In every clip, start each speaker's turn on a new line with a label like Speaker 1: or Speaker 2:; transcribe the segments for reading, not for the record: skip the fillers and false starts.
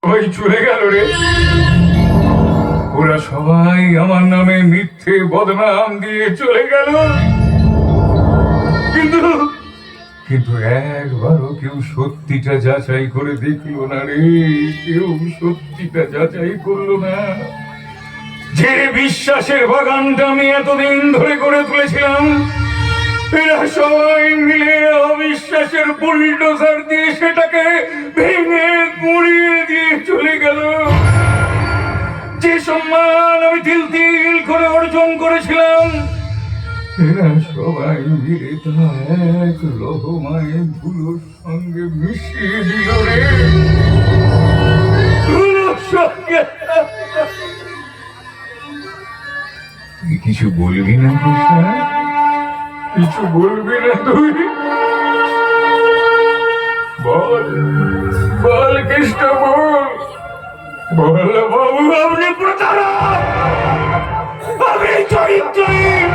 Speaker 1: ওই চলে গেল রে। ওরা সবাই আমার নামে মিথ্যে বদনাম দিয়ে চলে গেল, কিন্তু কিন্তু একবারও কেউ সত্যিটা যাচাই করে দেখলো না রে। কেউ সত্যিটা যাচাই করলো না। যে বিশ্বাসের বাগানটা আমি এতদিন ধরে গড়ে তুলেছিলাম, এরা সবাই মিলে অবিশ্বাসের বুলডোজার দিয়ে সেটাকে ভেঙে গুঁড়িয়ে দিয়ে চলে গেল। যে সম্মান আমি তিল তিল করে অর্জন করেছিলাম, এরা সবাই মিলে তা এক লহমায় ধুলোর সঙ্গে মিশিয়ে দিল রে। ধুলোর সঙ্গে। তুই কিছু বলবি না কৃষ্ণা? কিছু বলবি না তুই? বল বল কৃষ্ণ, বল বল। বাবু আপনি প্রতারক, আপনি চরিত্রহীন,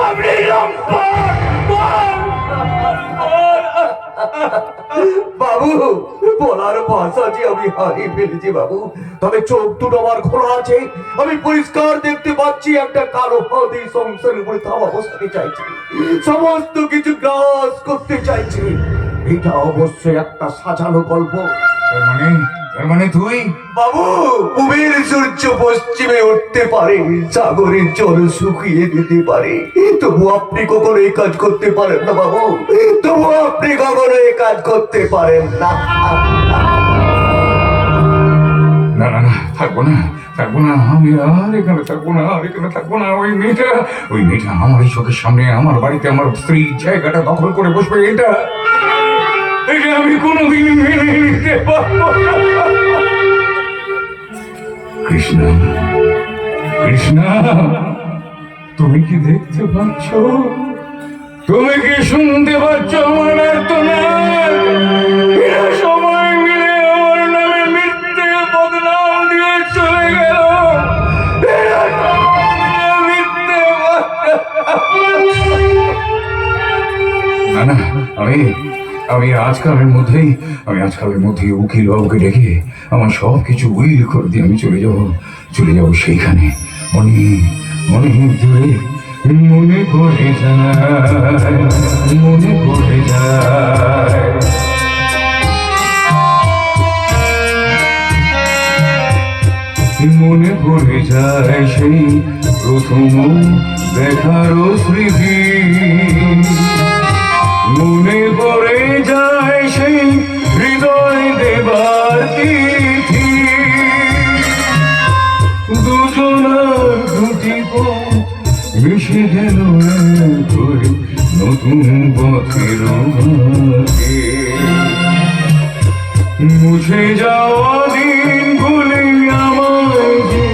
Speaker 1: আপনি লম্পট।
Speaker 2: বাবু, বলার ভাষা যে আমি হারিয়ে ফেলেছি বাবু। তবে চোখ দুটো আমার খোলা আছে, আমি পরিষ্কার দেখতে পাচ্ছি একটা কালো হাতি সংসারের উপরে থাবা বসাতে চাইছে, সমস্ত কিছু গ্রাস করতে চাইছে। এটা অবশ্যই একটা সাজানো গল্প।
Speaker 1: তার মানে তুই?
Speaker 2: বাবু, পূবের সূর্য পশ্চিমে উঠতে পারে, সাগরের জল শুকিয়ে দিতে পারে, তবু আপনি কখনো এই কাজ করতে পারেন না বাবু। তবু আপনি কখনো এই কাজ করতে পারেন না।
Speaker 1: না না না, থাকবো না, থাকবো না। আমি আর এখানে থাকবো না, আর এখানে থাকবো না। ওই মেয়েটা আমার এই চোখের সামনে আমার বাড়িতে আমার স্ত্রীর জায়গাটা দখল করে বসবে, এটা আমি কোনোদিন মেনে নিতে পারবো না। কৃষ্ণ, কৃষ্ণ, তুমি কি দেখতে পাচ্ছ? তুমি কি শুনতে পাচ্ছ আমার আর্তনাদ? এরা সবাই মিলে আমার নামে মিথ্যে বদনাম দিয়ে চলে গেল। এরা সবাই মিলে মিথ্যে না না, আমি আজকালের মধ্যেই উকিল বাবুকে ডেকে আমার সব কিছু উইল করে দিয়ে আমি চলে যাব সেইখানে। অনেক দূরে মনে পড়ে যায়, মনে পড়ে যায়। মনে পড়ে যায় সেই প্রথম দেখারও স্মৃতি, মনে পড়ে যায় সেই হৃদয় দেবার তিথি। দুজনার দুটি পথ মিশে গেল করে নতুন পথের মাঝে। মুছে যাওয়া দিন ভুলে আমায় যে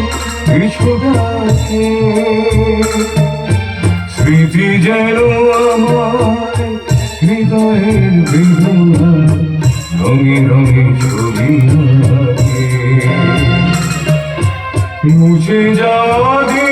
Speaker 1: কিছু ডাকে, স্মৃতি যেন আমার হৃদয়ের বেদনা রঙে রঙে ছবি আঁকে। মুছে যাওয়া দিন